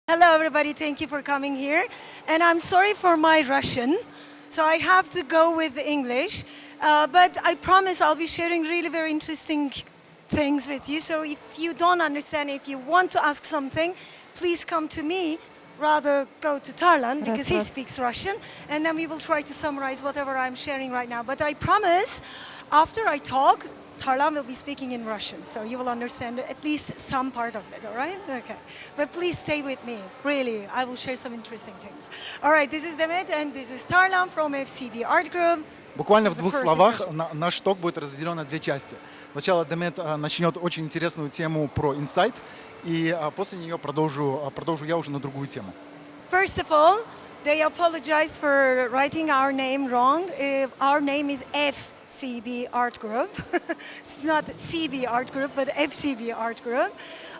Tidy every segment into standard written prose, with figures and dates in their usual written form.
Hello, everybody. Thank you for coming here. And I'm sorry for my Russian, so I have to go with English. But I promise I'll be sharing really very interesting things with you. So if you don't understand, if you want to ask something, please come to me. Rather go to Tarlan because he speaks Russian, and then we will try to summarize whatever I'm sharing right now. But I promise, after I talk, Tarlan will be speaking in Russian, so you will understand at least some part of it, all right? Okay. But please stay with me, really. I will share some interesting things. All right, this is Demet, and this is Tarlan from FCB Artgroup. Буквально в двух словах наш ток будет разделен на две части. Сначала Демет начнет очень интересную тему про инсайт, и после нее продолжу я уже на другую тему. First of all, they apologize for writing our name wrong. Our name is FCB Artgroup. It's not CB Artgroup, but FCB Artgroup.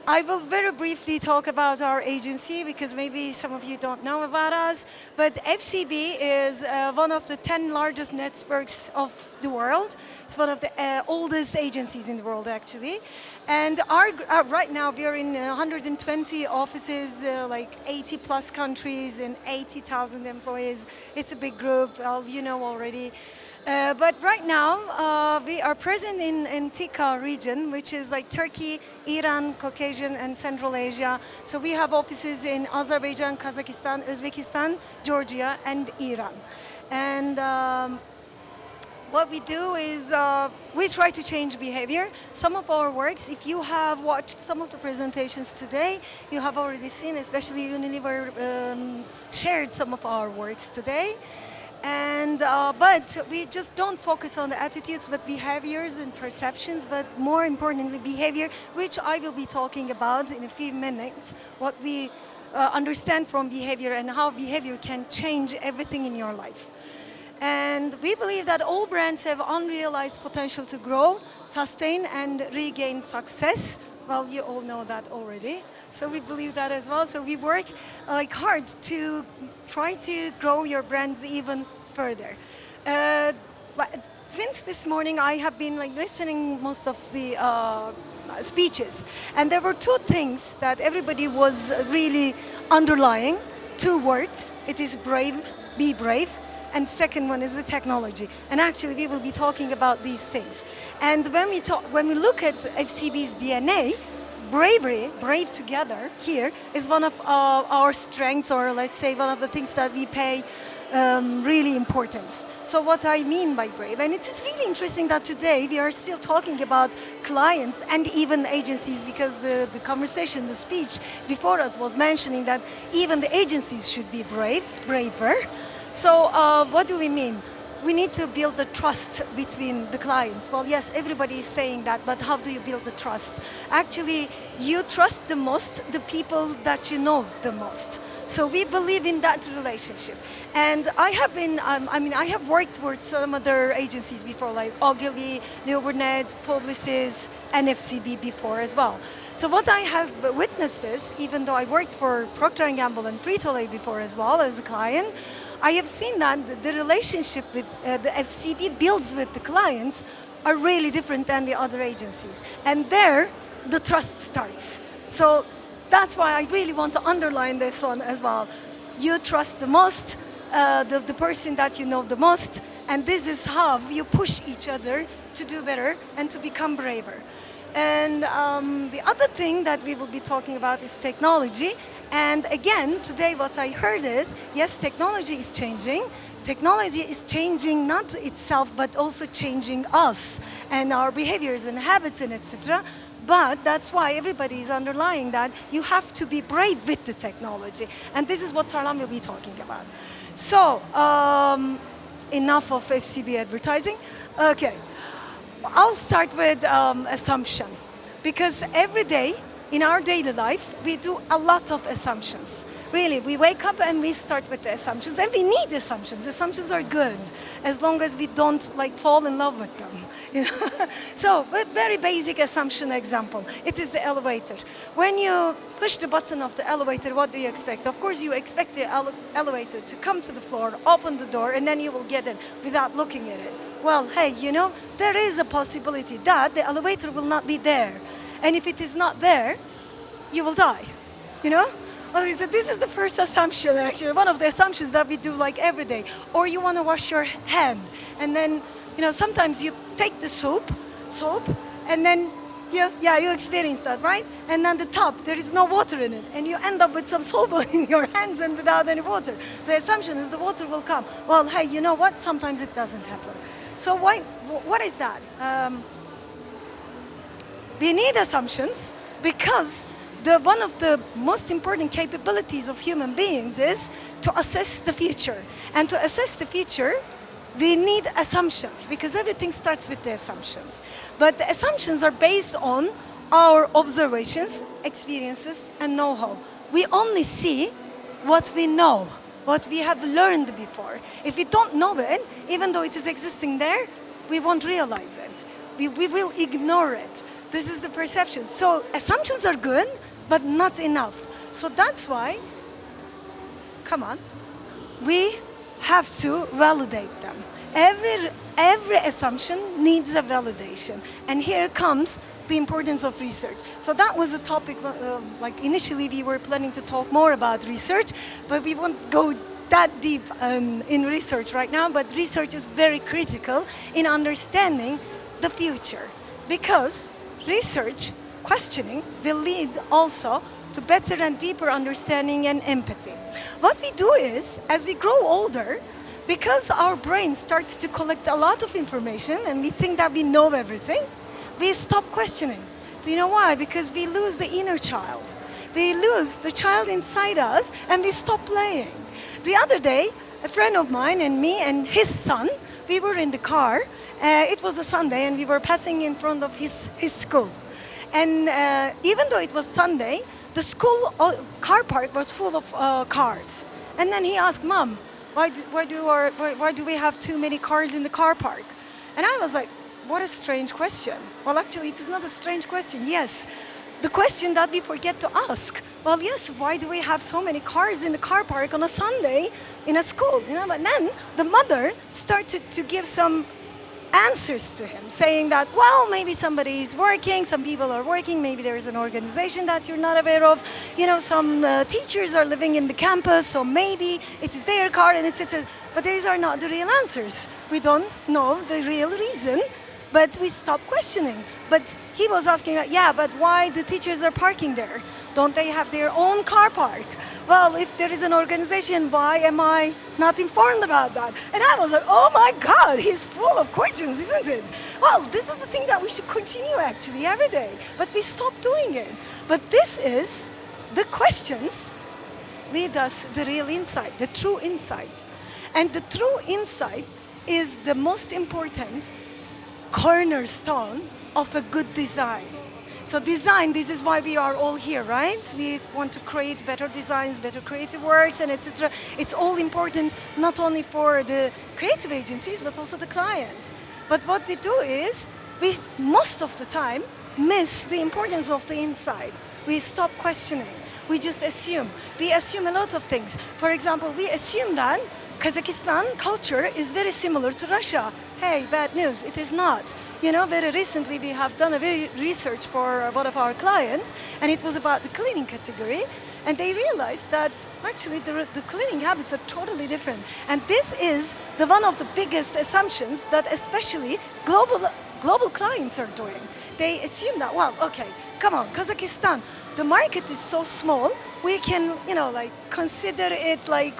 I will very briefly talk about our agency because maybe some of you don't know about us. But FCB is one of the 10 largest networks of the world. It's one of the oldest agencies in the world, actually. And right now we are in 120 offices, like 80 plus countries and 80,000 employees. It's a big group, you know already. But right now, we are present in TICA region, which is like Turkey, Iran, Caucasian, and Central Asia. So we have offices in Azerbaijan, Kazakhstan, Uzbekistan, Georgia, and Iran. And what we do is we try to change behavior. Some of our works, if you have watched some of the presentations today, you have already seen, especially Unilever shared some of our works today. And but we just don't focus on the attitudes, but behaviors and perceptions, but more importantly, behavior, which I will be talking about in a few minutes, what we understand from behavior and how behavior can change everything in your life. And we believe that all brands have unrealized potential to grow, sustain, and regain success. Well, you all know that already. So we believe that as well. So we work hard to try to grow your brands even further. Since this morning, I have been listening most of the speeches, and there were two things that everybody was really underlying. Two words. It is brave, be brave. And second one is the technology. And actually, we will be talking about these things. And when we look at FCB's DNA, bravery, brave together here, is one of our strengths, or let's say one of the things that we pay really importance. So what I mean by brave, and it is really interesting that today we are still talking about clients and even agencies, because the conversation, the speech before us was mentioning that even the agencies should be braver. So what do we mean? We need to build the trust between the clients. Well, yes, everybody is saying that, but how do you build the trust? Actually, you trust the most the people that you know the most. So we believe in that relationship. And I have worked with some other agencies before, like Ogilvy, Leo Burnett, Publicis, and FCB before as well. So what I have witnessed is, even though I worked for Procter & Gamble and Frito-Lay before as well as a client, I have seen that the relationship with the FCB builds with the clients are really different than the other agencies. And there, the trust starts. So that's why I really want to underline this one as well. You trust the most, the person that you know the most, and this is how you push each other to do better and to become braver. And the other thing that we will be talking about is technology. And again, today what I heard is, yes, technology is changing. Technology is changing not itself, but also changing us and our behaviors and habits and etc. But that's why everybody is underlying that you have to be brave with the technology. And this is what Tarlan will be talking about. So, enough of FCB advertising. Okay. I'll start with assumption, because every day in our daily life we do a lot of assumptions. Really, we wake up and we start with the assumptions, and we need assumptions. Assumptions are good as long as we don't fall in love with them. You know? So, a very basic assumption example. It is the elevator. When you push the button of the elevator, what do you expect? Of course, you expect the elevator to come to the floor, open the door, and then you will get in without looking at it. Well, hey, there is a possibility that the elevator will not be there. And if it is not there, you will die, Okay, so this is the first assumption, actually, one of the assumptions that we do like every day. Or you want to wash your hand, and then, sometimes you take the soap, and then you experience that, right? And on the top, there is no water in it, and you end up with some soap in your hands and without any water. The assumption is the water will come. Well, hey, you know what? Sometimes it doesn't happen. So what is that? We need assumptions because one of the most important capabilities of human beings is to assess the future. And to assess the future, we need assumptions because everything starts with the assumptions. But the assumptions are based on our observations, experiences, and know-how. We only see what we know, what we have learned before. If we don't know it, even though it is existing there, we won't realize it. We will ignore it. This is the perception. So assumptions are good, but not enough. So that's why, we have to validate them. Every assumption needs a validation. And here comes the importance of research. So that was a topic, initially we were planning to talk more about research, but we won't go that deep in research right now, but research is very critical in understanding the future. Because research, questioning, will lead also to better and deeper understanding and empathy. What we do is, as we grow older, because our brain starts to collect a lot of information and we think that we know everything, we stop questioning. Do you know why? Because we lose the inner child. We lose the child inside us and we stop playing. The other day, a friend of mine and me and his son, we were in the car. It was a Sunday and we were passing in front of his school. And even though it was Sunday, the school car park was full of cars. And then he asked, Mom, why do we have too many cars in the car park? And I was like, what a strange question. Well, actually, it is not a strange question. Yes, the question that we forget to ask. Well, yes, why do we have so many cars in the car park on a Sunday in a school? But then the mother started to give some answers to him, saying that, well, maybe somebody is working, some people are working, maybe there is an organization that you're not aware of, some teachers are living in the campus, so maybe it is their car, and etc. But these are not the real answers. We don't know the real reason, but we stop questioning. But he was asking, but why the teachers are parking there? Don't they have their own car park? Well, if there is an organization, why am I not informed about that? And I was like, oh my God, he's full of questions, isn't it? Well, this is the thing that we should continue actually every day, but we stop doing it. But this is the questions lead us the real insight, the true insight. And the true insight is the most important cornerstone of a good design. So design, this is why we are all here, right? We want to create better designs, better creative works, and etc. It's all important not only for the creative agencies, but also the clients. But what we do is, we most of the time miss the importance of the inside. We stop questioning. We just assume. We assume a lot of things. For example, we assume that Kazakhstan culture is very similar to Russia. Hey, bad news, it is not. Very recently we have done a very research for one of our clients, and it was about the cleaning category, and they realized that actually the cleaning habits are totally different. And this is one of the biggest assumptions that especially global clients are doing. They assume that, well, okay, come on, Kazakhstan, the market is so small, we can, consider it like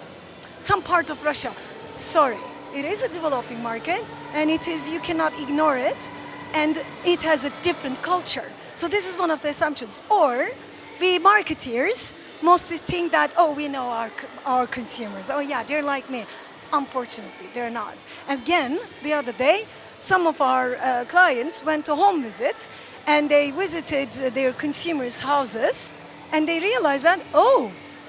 some part of Russia. Sorry, it is a developing market, and you cannot ignore it, and it has a different culture. So this is one of the assumptions. Or we marketeers mostly think that, we know our consumers. Oh yeah, they're like me. Unfortunately, they're not. Again, the other day, some of our clients went to home visits, and they visited their consumers' houses, and they realized that,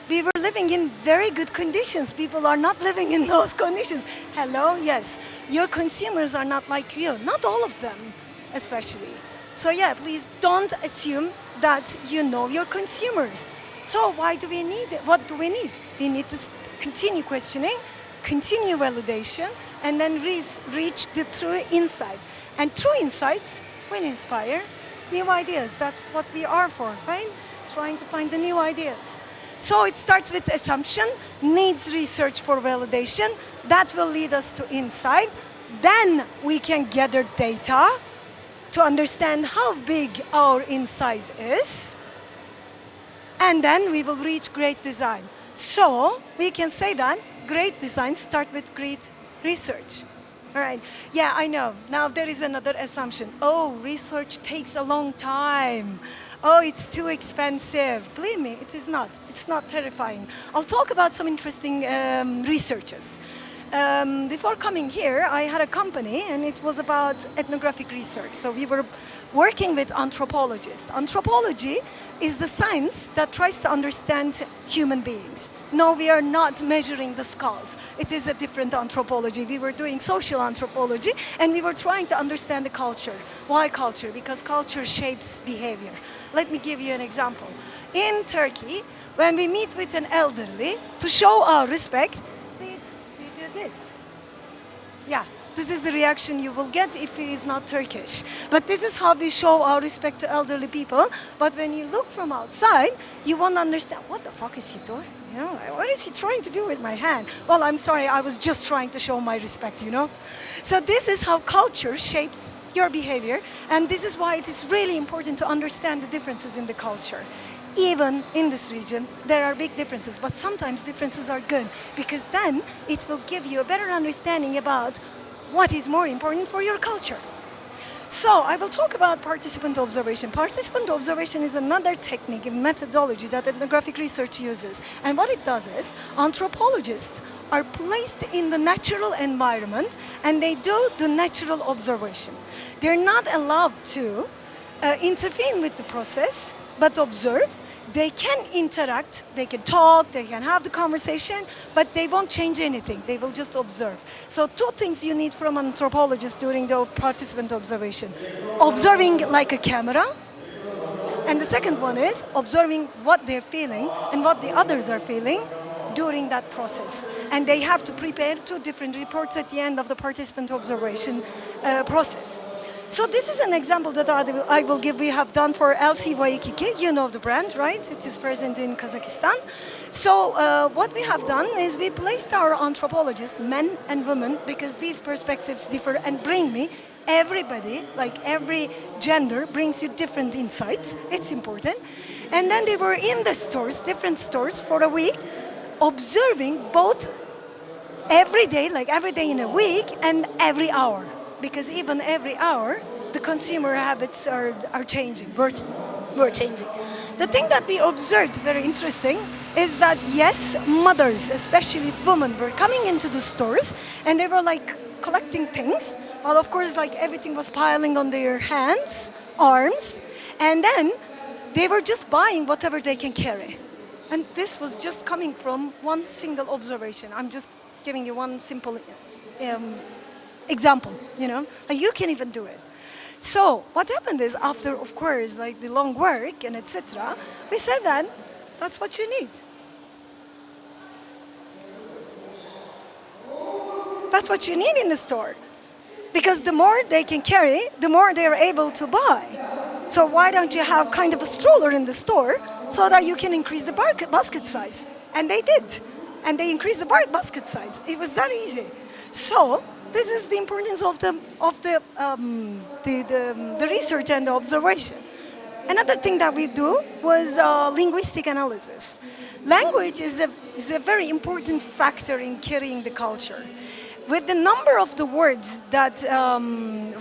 we were living in very good conditions. People are not living in those conditions. Hello, yes. Your consumers are not like you. Not all of them, especially. So yeah, please don't assume that you know your consumers. So why do we need it? What do we need? We need to continue questioning, continue validation, and then reach the true insight. And true insights will inspire new ideas. That's what we are for, right? Trying to find the new ideas. So it starts with assumption, needs research for validation. That will lead us to insight. Then we can gather data to understand how big our insight is. And then we will reach great design. So we can say that great design starts with great research. All right. Yeah, I know. Now there is another assumption. Oh, research takes a long time. Oh, it's too expensive. Believe me, it is not. It's not terrifying. I'll talk about some interesting researches. Before coming here, I had a company and it was about ethnographic research. So we were working with anthropologists. Anthropology is the science that tries to understand human beings. No, we are not measuring the skulls. It is a different anthropology. We were doing social anthropology and we were trying to understand the culture. Why culture? Because culture shapes behavior. Let me give you an example. In Turkey, when we meet with an elderly, to show our respect, we do this. Yeah, this is the reaction you will get if he is not Turkish. But this is how we show our respect to elderly people. But when you look from outside, you won't understand, what the fuck is he doing? You know, what is he trying to do with my hand? Well, I'm sorry, I was just trying to show my respect, you know? So this is how culture shapes your behavior. And this is why it is really important to understand the differences in the culture. Even in this region, there are big differences, but sometimes differences are good because then it will give you a better understanding about what is more important for your culture. So I will talk about participant observation. Participant observation is another technique and methodology that ethnographic research uses. And what it does is anthropologists are placed in the natural environment and they do the natural observation. They're not allowed to intervene with the process, but observe. They can interact, they can talk, they can have the conversation, but they won't change anything. They will just observe. So two things you need from an anthropologist during the participant observation. Observing like a camera, and the second one is observing what they're feeling and what the others are feeling during that process. And they have to prepare two different reports at the end of the participant observation process. So this is an example that I will give. We have done for LC Waikiki. You know the brand, right? It is present in Kazakhstan. So what we have done is we placed our anthropologists, men and women, because these perspectives differ and bring me everybody, like every gender brings you different insights. It's important. And then they were in the stores, different stores for a week, observing both every day, like every day in a week and every hour. Because even every hour, the consumer habits are changing, we're changing. The thing that we observed, very interesting, is that yes, mothers, especially women, were coming into the stores and they were like collecting things. Well, of course, like everything was piling on their hands, arms, and then they were just buying whatever they can carry. And this was just coming from one single observation. I'm just giving you one simple example, you know, like you can even do it. So what happened is after, of course, like the long work and etc., we said that that's what you need. That's what you need in the store. Because the more they can carry, the more they're able to buy. So why don't you have kind of a stroller in the store so that you can increase the basket size? And they did. And they increased the basket size. It was that easy. So this is the importance of the research and the observation. Another thing that we do was linguistic analysis. Language is a very important factor in carrying the culture. With the number of the words that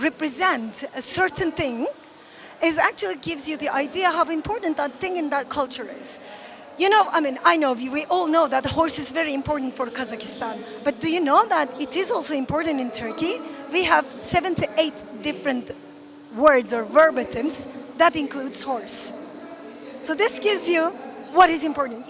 represent a certain thing, it actually gives you the idea how important that thing in that culture is. You know, I mean, I know, we all know that the horse is very important for Kazakhstan. But do you know that it is also important in Turkey? We have 7 to 8 different words or verbatims that includes horse. So this gives you what is important.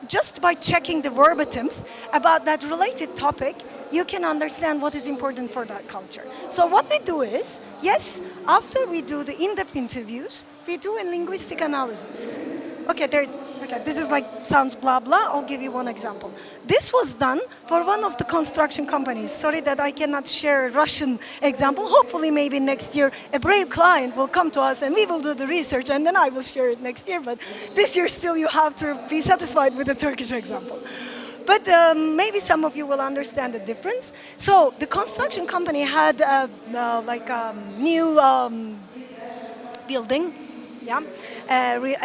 Just by checking the verbatims about that related topic, you can understand what is important for that culture. So what we do is, yes, after we do the in-depth interviews, we do a linguistic analysis. Okay, Okay, this is like, sounds blah blah. I'll give you one example. This was done for one of the construction companies. Sorry that I cannot share a Russian example. Hopefully maybe next year a brave client will come to us and we will do the research and then I will share it next year. But this year still you have to be satisfied with the Turkish example. But maybe some of you will understand the difference. So the construction company had like a new building, yeah,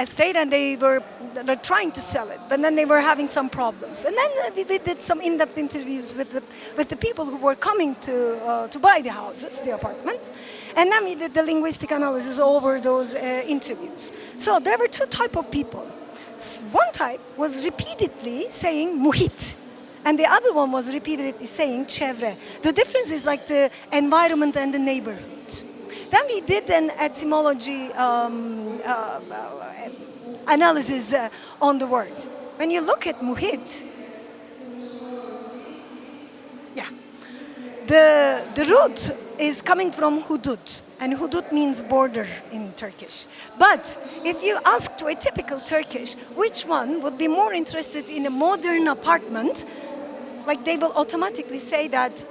estate, and they're trying to sell it, but then they were having some problems. And then we did some in-depth interviews with the people who were coming to buy the houses, the apartments, and then we did the linguistic analysis over those interviews. So there were two types of people. One type was repeatedly saying muhit, and the other one was repeatedly saying çevre. The difference is like the environment and the neighborhood. Then we did an etymology analysis on the word. When you look at muhit, yeah, the root is coming from hudut, and hudut means border in Turkish. But if you ask to a typical Turkish, which one would be more interested in a modern apartment, like they will automatically say that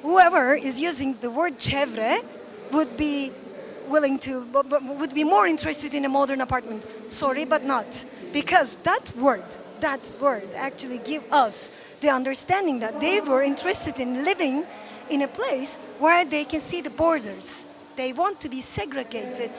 whoever is using the word çevre would be would be more interested in a modern apartment. Sorry, but not. Because that word actually give us the understanding that they were interested in living in a place where they can see the borders. They want to be segregated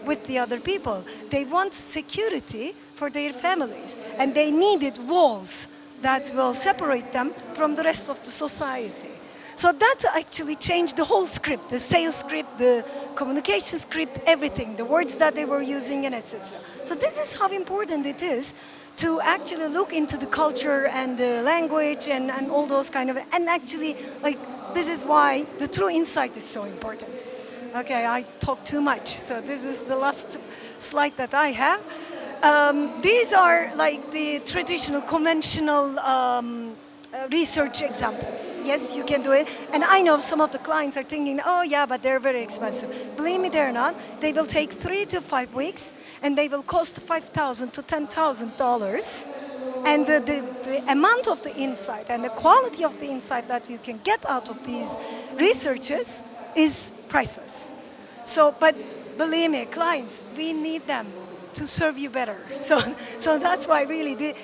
with the other people. They want security for their families. And they needed walls that will separate them from the rest of the society. So that actually changed the whole script, the sales script, the communication script, everything, the words that they were using, and etc. So this is how important it is to actually look into the culture and the language and all those kind of, and actually, like, this is why the true insight is so important. Okay, I talk too much, so this is the last slide that I have. These are like the traditional, conventional research examples. Yes, you can do it. And I know some of the clients are thinking, oh yeah, but they're very expensive. Believe me, they're not. They will take 3 to 5 weeks and they will cost $5,000 to $10,000. And the amount of the insight and the quality of the insight that you can get out of these researches is priceless. So, but believe me, clients, we need them to serve you better. So that's why really the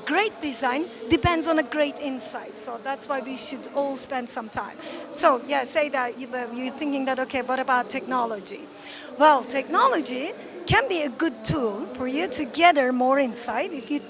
great design depends on a great insight. So that's why we should all spend some time. So yeah, say that you're thinking that, okay, what about technology? Well, technology can be a good tool for you to gather more insight if you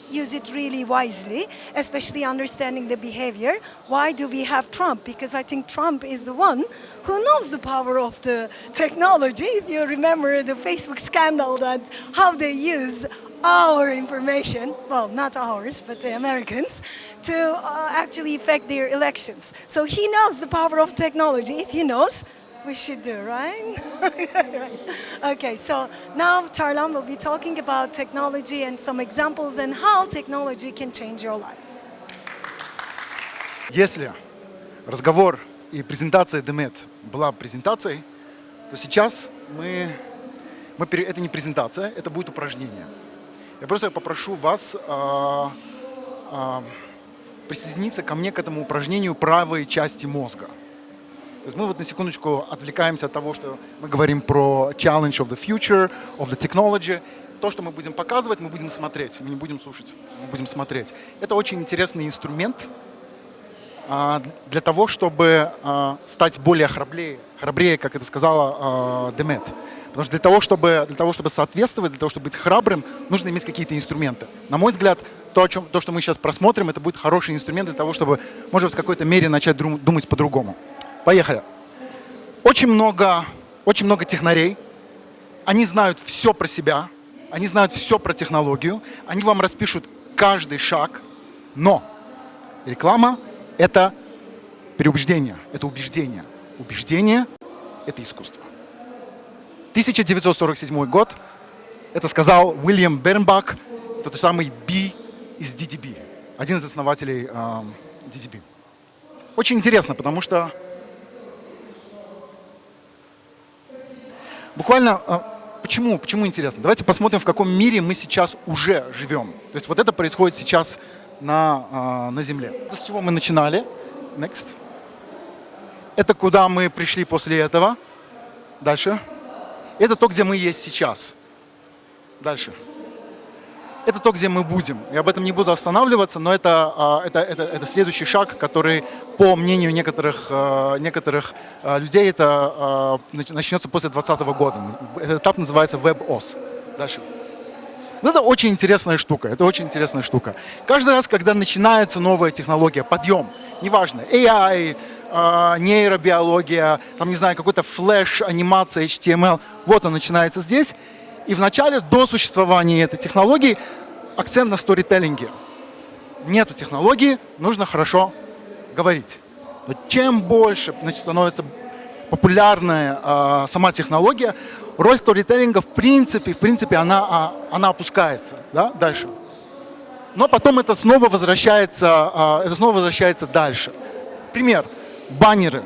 use it really wisely, especially understanding the behavior. Why do we have Trump? Because I think Trump is the one who knows the power of the technology. If you remember the Facebook scandal, that how they use our information, well, not ours, but the Americans, to actually affect their elections. So he knows the power of technology. If he knows, we should do, right? Right. Okay, so now Tарлan will be talking about technology and some examples and how technology can change your life. Если разговор и презентация Demet была презентацией, то сейчас это не презентация, это будет упражнение. Я просто попрошу вас присоединиться ко мне к этому упражнению правой части мозга. То есть мы вот на секундочку отвлекаемся от того, что мы говорим про challenge of the future, of the technology. То, что мы будем показывать, мы будем смотреть. Мы не будем слушать, мы будем смотреть. Это очень интересный инструмент для того, чтобы стать более храбрее, как это сказала Demet. Потому что для того, чтобы соответствовать, для того, чтобы быть храбрым, нужно иметь какие-то инструменты. На мой взгляд, то, что мы сейчас просмотрим, это будет хороший инструмент для того, чтобы, может быть, в какой-то мере начать думать по-другому. Поехали. Очень много технарей. Они знают все про себя, они знают все про технологию, они вам распишут каждый шаг, но реклама – это переубеждение, это убеждение. Убеждение – это искусство. 1947 год, это сказал Уильям Бернбак, тот самый B из DDB, один из основателей DDB. Очень интересно, потому что буквально Почему? Почему интересно? Давайте посмотрим, в каком мире мы сейчас уже живем. То есть вот это происходит сейчас на Земле. С чего мы начинали? Next. Это куда мы пришли после этого. Дальше. Это то, где мы есть сейчас. Дальше. Это то, где мы будем. Я об этом не буду останавливаться, но это следующий шаг, который, по мнению некоторых людей, это начнется после 2020 года. Этот этап называется WebOS. Дальше. Вот это очень интересная штука. Это очень интересная штука. Каждый раз, когда начинается новая технология, подъем, неважно, AI, нейробиология, там, не знаю, какой-то флэш, анимация, HTML, вот он начинается здесь. И вначале, до существования этой технологии, акцент на сторителлинге. Нету технологии, нужно хорошо говорить. Но чем больше, значит, становится популярная сама технология, роль сторителлинга в принципе она опускается. Да? Дальше. Но потом это снова возвращается дальше. Пример. Баннеры.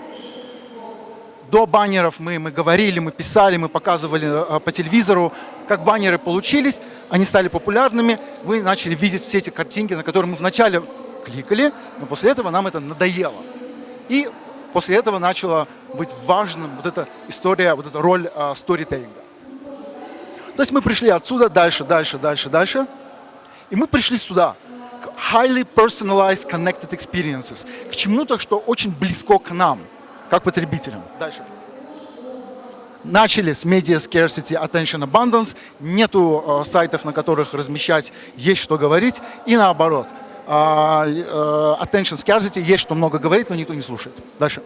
До баннеров мы говорили, мы писали, мы показывали по телевизору, как баннеры получились, они стали популярными, вы начали видеть все эти картинки, на которые мы вначале кликали, но после этого нам это надоело. И после этого начала быть важным вот эта история, вот эта роль сторителлинга. То есть мы пришли отсюда дальше, и мы пришли сюда, к highly personalized connected experiences, к чему-то, что очень близко к нам, как потребителям. Дальше. Начали с media scarcity, attention abundance, нету сайтов, на которых размещать, есть что говорить, и наоборот. Attention scarcity, есть что много говорить, но никто не слушает. Дальше.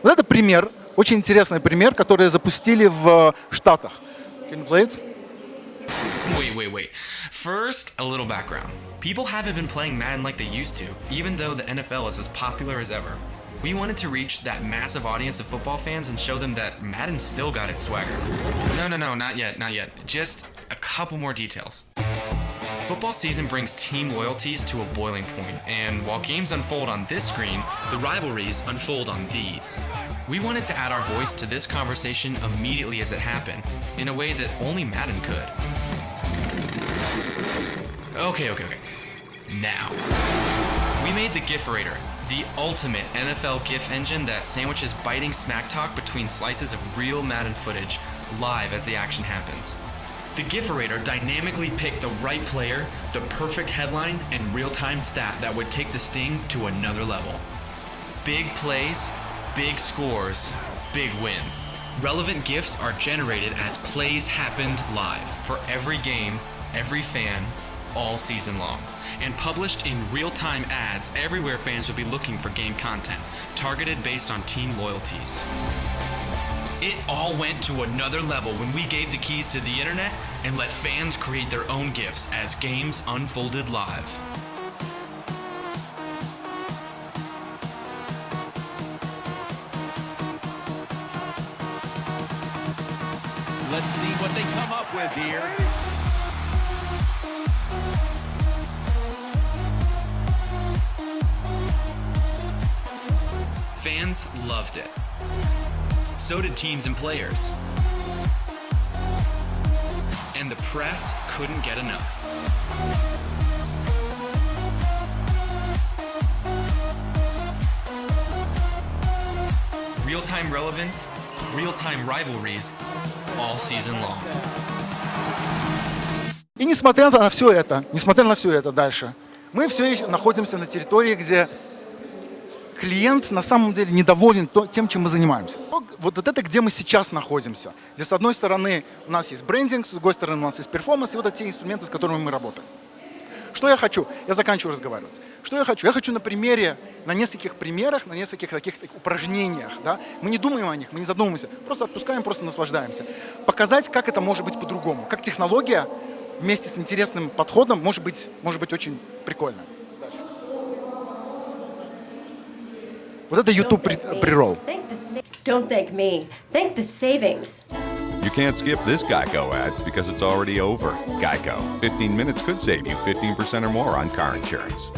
Вот это пример, очень интересный пример, который запустили в Штатах. Can you play it? Wait. First, a little background. People haven't been playing Madden like they used to, even though the NFL is as popular as ever. We wanted to reach that massive audience of football fans and show them that Madden still got its swagger. No, not yet. Just a couple more details. Football season brings team loyalties to a boiling point, and while games unfold on this screen, the rivalries unfold on these. We wanted to add our voice to this conversation immediately as it happened, in a way that only Madden could. Okay. Now, we made the Giferator, the ultimate NFL GIF engine that sandwiches biting smack talk between slices of real Madden footage live as the action happens. The Giferator dynamically picked the right player, the perfect headline, and real-time stat that would take the sting to another level. Big plays, big scores, big wins. Relevant GIFs are generated as plays happened live for every game, every fan, all season long, and published in real-time ads everywhere fans would be looking for game content, targeted based on team loyalties. It all went to another level when we gave the keys to the internet and let fans create their own GIFs as games unfolded live. Let's see what they come up with here. Fans loved it. So did teams and players. And the press couldn't get enough. Real-time relevance, real-time rivalries, all season long. И несмотря на все это дальше, мы все еще находимся на территории, где клиент на самом деле недоволен тем, чем мы занимаемся. Вот это где мы сейчас находимся. Где с одной стороны у нас есть брендинг, с другой стороны у нас есть перформанс, и вот те инструменты, с которыми мы работаем. Что я хочу? Я заканчиваю разговаривать. Что я хочу? Я хочу на нескольких примерах, на нескольких таких упражнениях. Да? Мы не думаем о них, мы не задумываемся, просто отпускаем, просто наслаждаемся. Показать, как это может быть по-другому. Как технология вместе с интересным подходом может быть очень прикольно. Вот это YouTube pre-roll. Don't thank me. Thank the savings. You can't skip this Geico ad because it's already over. Geico. 15 minutes could save you 15% or more on car insurance.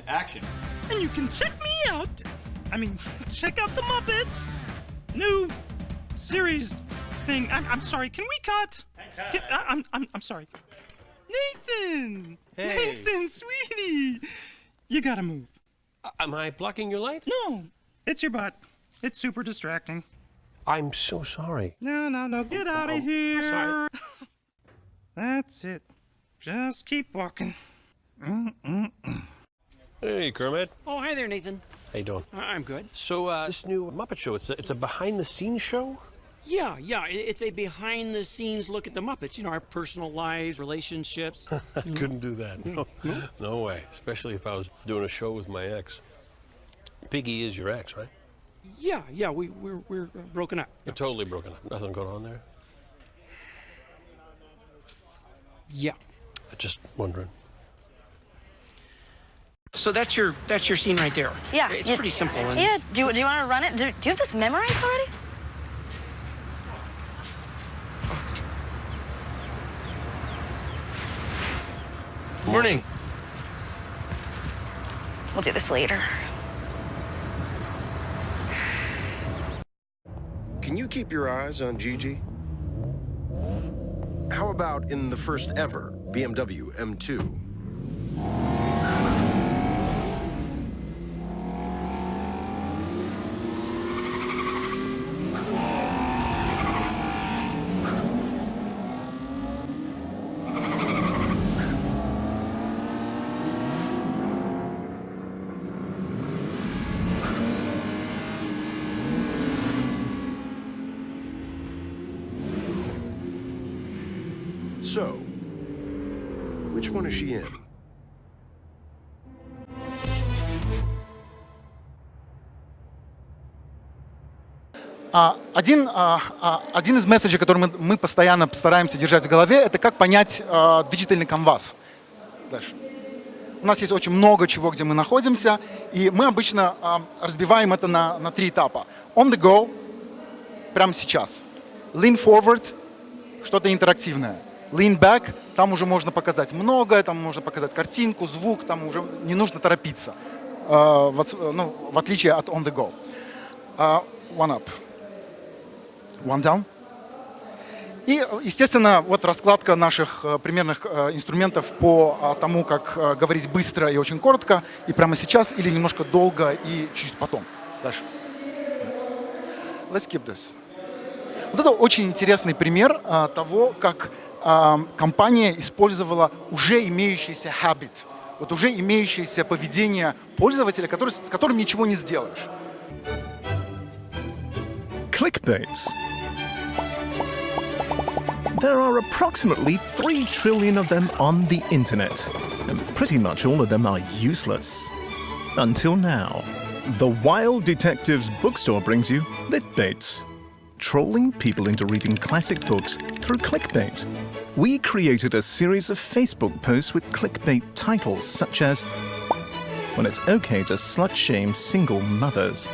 Action. And you can check me out. I mean, check out the Muppets. New series thing. I'm sorry. Can we cut? I'm sorry. Nathan. Hey. Nathan, sweetie. You gotta move. Am I blocking your light? No, it's your butt. It's super distracting. I'm so sorry. No. Get out of here. Sorry. That's it. Just keep walking. Hey, Kermit. Oh, hi there, Nathan. How you doing? I'm good. So, this new Muppet show, it's a behind-the-scenes show? Yeah, it's a behind-the-scenes look at the Muppets. You know, our personal lives, relationships. I couldn't do that. No way. Especially if I was doing a show with my ex. Piggy is your ex, right? Yeah, we're broken up. You're totally broken up. Nothing going on there? Yeah. Just wondering. So that's your scene right there. Yeah. It's pretty simple. And Yeah. Do you want to run it? Do you have this memorized already? Morning. We'll do this later. Can you keep your eyes on Gigi? How about in the first ever BMW M2? So, which one is she in? Один из месседжей, который мы постоянно стараемся держать в голове, это как понять диджитальный канвас. Дальше. У нас есть очень много чего, где мы находимся, и мы обычно разбиваем это на три этапа. On the go, прямо сейчас. Lean forward, что-то интерактивное. Lean back, там уже можно показать многое, там можно показать картинку, звук, там уже не нужно торопиться, в отличие от on the go. One up, one down. И, естественно, вот раскладка наших примерных инструментов по тому, как говорить быстро и очень коротко, и прямо сейчас, или немножко долго и чуть потом. Дальше. Let's keep this. Вот это очень интересный пример того, как компания использовала уже имеющийся habit, вот уже имеющееся поведение пользователя, с которым ничего не сделаешь. Clickbaits. There are approximately 3 trillion of them on the internet, and pretty much all of them are useless. Until now. The Wild Detectives bookstore brings you Litbaits, trolling people into reading classic books through clickbait. We created a series of Facebook posts with clickbait titles such as "When it's okay to slut-shame single mothers,"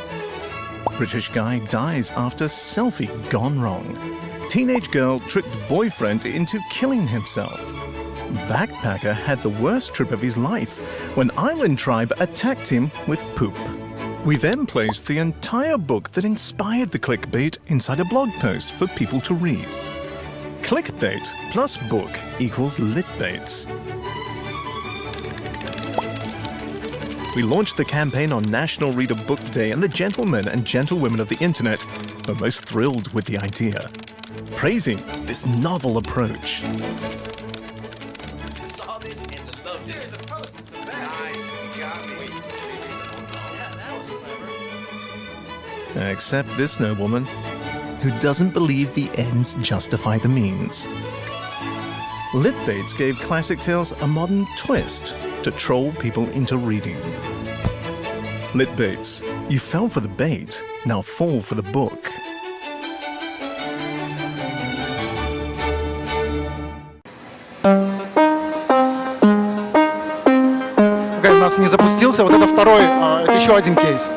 "British guy dies after selfie gone wrong," "Teenage girl tricked boyfriend into killing himself," "Backpacker had the worst trip of his life when island tribe attacked him with poop." We then placed the entire book that inspired the clickbait inside a blog post for people to read. Clickbait plus book equals Litbaits. We launched the campaign on National Reader Book Day, and the gentlemen and gentlewomen of the internet were most thrilled with the idea, praising this novel approach. Saw this in the series of posts. Nice, got me. Yeah, that was clever. Except this nobleman, who doesn't believe the ends justify the means. Litbaits gave classic tales a modern twist to troll people into reading. Litbaits, you fell for the bait, now fall for the book. Окей, у нас не запустился. Вот это второй, это еще один кейс.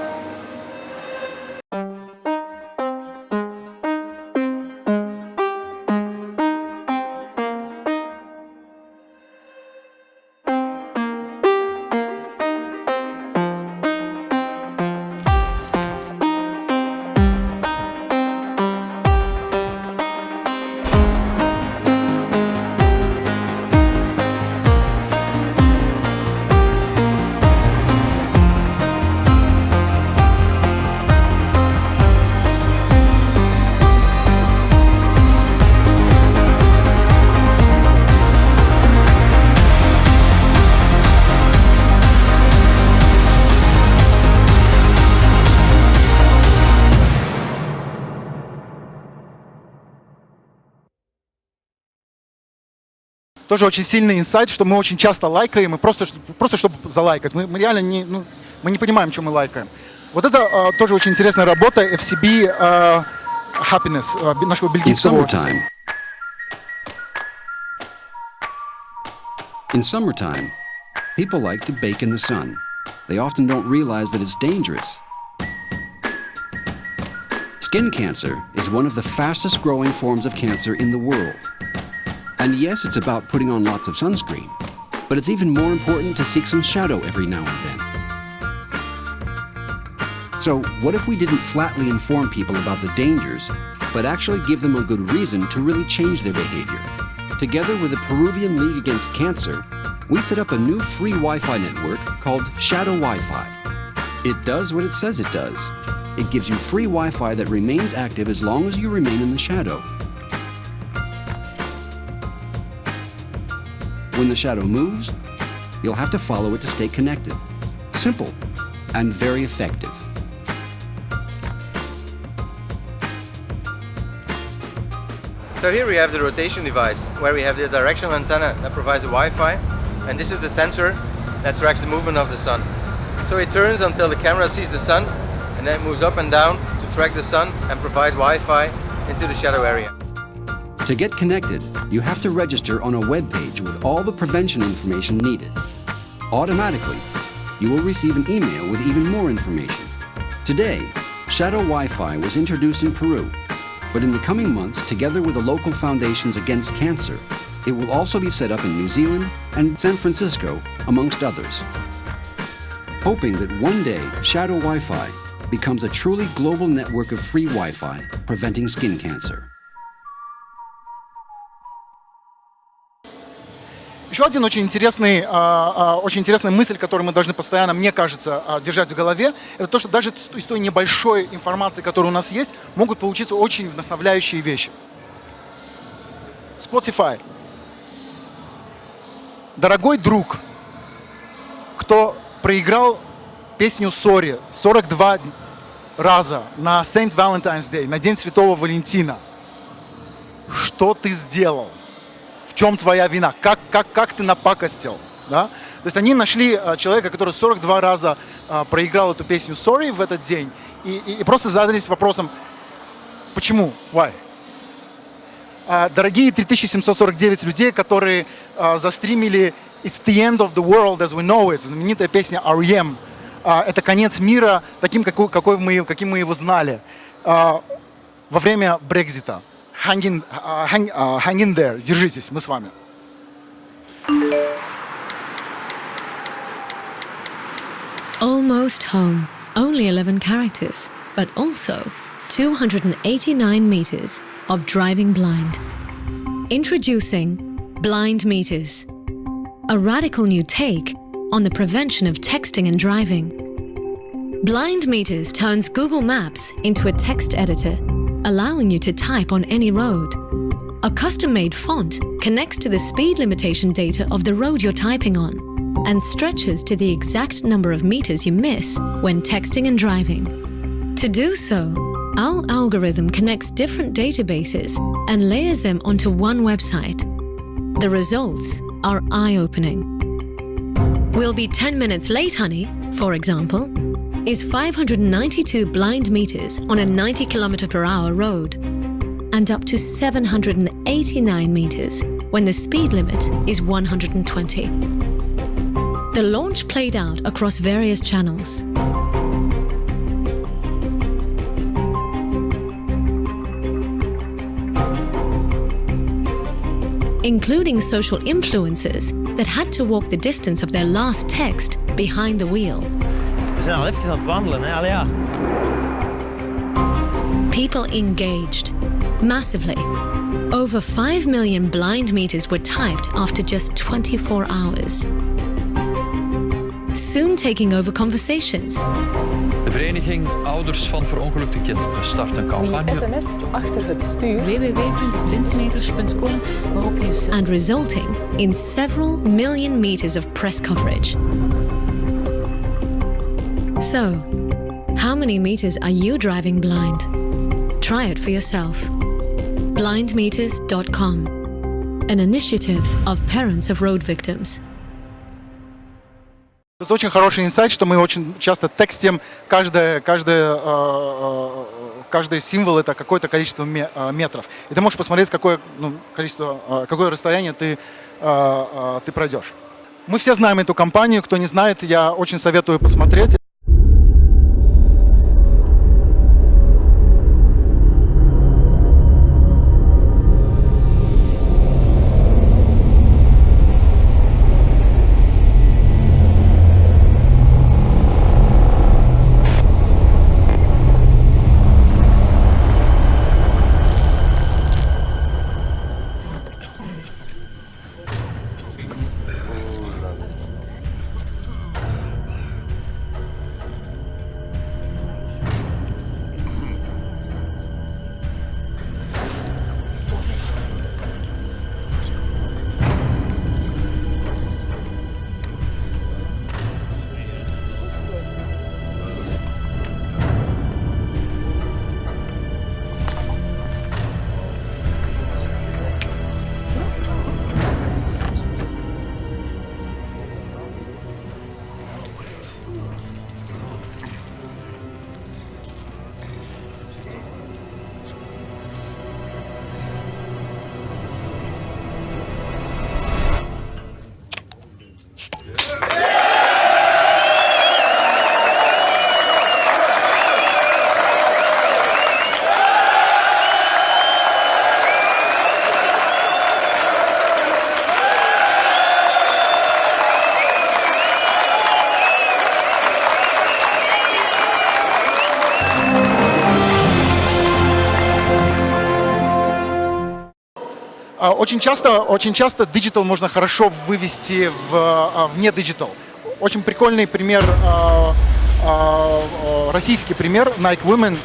Тоже очень сильный инсайт, что мы очень часто лайкаем, и просто чтобы залайкать. Мы реально мы не понимаем, что мы лайкаем. Вот это тоже очень интересная работа FCB Happiness, нашего бельгийского офиса. In summertime, people like to bake in the sun. They often don't realize that it's dangerous. Skin cancer is one of the fastest growing forms of cancer in the world. And yes, it's about putting on lots of sunscreen, but it's even more important to seek some shadow every now and then. So what if we didn't flatly inform people about the dangers, but actually give them a good reason to really change their behavior? Together with the Peruvian League Against Cancer, we set up a new free Wi-Fi network called Shadow Wi-Fi. It does what it says it does. It gives you free Wi-Fi that remains active as long as you remain in the shadow. When the shadow moves, you'll have to follow it to stay connected. Simple and very effective. So here we have the rotation device, where we have the directional antenna that provides the Wi-Fi, and this is the sensor that tracks the movement of the sun. So it turns until the camera sees the sun, and then it moves up and down to track the sun and provide Wi-Fi into the shadow area. To get connected, you have to register on a web page with all the prevention information needed. Automatically, you will receive an email with even more information. Today, Shadow Wi-Fi was introduced in Peru, but in the coming months, together with the local foundations against cancer, it will also be set up in New Zealand and San Francisco, amongst others. Hoping that one day Shadow Wi-Fi becomes a truly global network of free Wi-Fi preventing skin cancer. Еще один очень интересная мысль, которую мы должны постоянно, мне кажется, держать в голове, это то, что даже из той небольшой информации, которая у нас есть, могут получиться очень вдохновляющие вещи. Spotify. Дорогой друг, кто проиграл песню «Sorry» 42 раза на Saint Valentine's Day, на День Святого Валентина, что ты сделал? В чем твоя вина? Как ты напакостил? Да? То есть они нашли человека, который 42 раза проиграл эту песню «Sorry» в этот день, и просто задались вопросом, почему, why? Дорогие 3749 людей, которые застримили «It's the end of the world as we know it», знаменитая песня «реалиям», это конец мира таким, каким мы его знали во время Брексита. Hang in there, держитесь, мы с вами. Almost home. Only 11 characters, but also 289 meters of driving blind. Introducing Blind Meters, a radical new take on the prevention of texting and driving. Blind Meters turns Google Maps into a text editor, allowing you to type on any road. A custom-made font connects to the speed limitation data of the road you're typing on and stretches to the exact number of meters you miss when texting and driving. To do so, our algorithm connects different databases and layers them onto one website. The results are eye-opening. "We'll be 10 minutes late, honey," for example, is 592 blind meters on a 90 km/h road, and up to 789 meters when the speed limit is 120. The launch played out across various channels. Including social influencers that had to walk the distance of their last text behind the wheel. We zijn al even aan het wandelen, hè? Allee, ja. People engaged massively. Over 5 million blind meters were typed after just 24 hours. Soon taking over conversations. De vereniging Ouders van Verongelukte Kinderen start een campagne. Wie sms't achter het stuur www.blindmeters.com waarop je and resulting in several million meters of press coverage. So, how many meters are you driving blind? Try it for yourself. Blindmeters.com, an initiative of parents of road victims. Это очень хороший инсайт, что мы очень часто текстим каждый символ это какое-то количество метров. И ты можешь посмотреть, какое расстояние ты пройдешь. Мы все знаем эту компанию. Кто не знает, я очень советую посмотреть. Очень часто диджитал можно хорошо вывести вне диджитал. Очень прикольный пример, российский пример, Nike Women.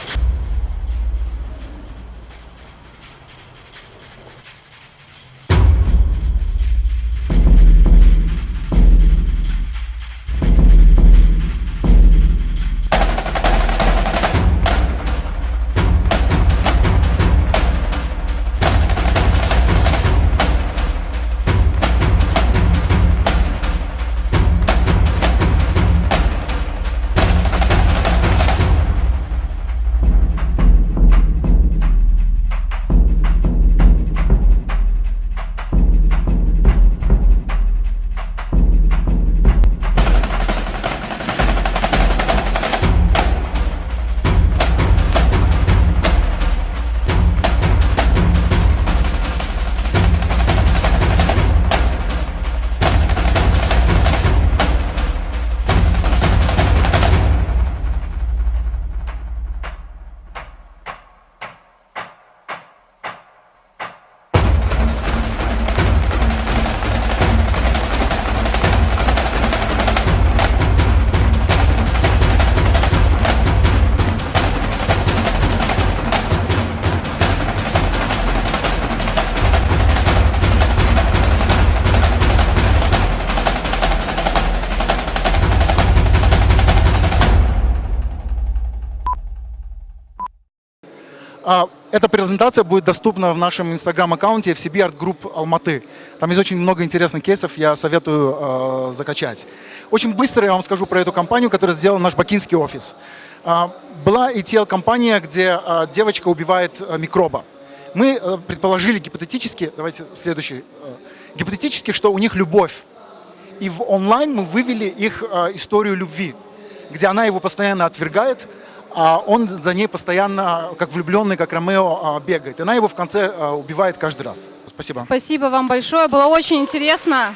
Эта презентация будет доступна в нашем инстаграм-аккаунте FCB Artgroup Almaty. Там есть очень много интересных кейсов, я советую закачать. Очень быстро я вам скажу про эту компанию, которая сделала наш бакинский офис. Была ETL-компания, где девочка убивает микроба. Мы предположили гипотетически, давайте следующий, гипотетически, что у них любовь. И в онлайн мы вывели их историю любви, где она его постоянно отвергает, а он за ней постоянно, как влюбленный, как Ромео, бегает. И она его в конце убивает каждый раз. Спасибо. Спасибо вам большое, было очень интересно.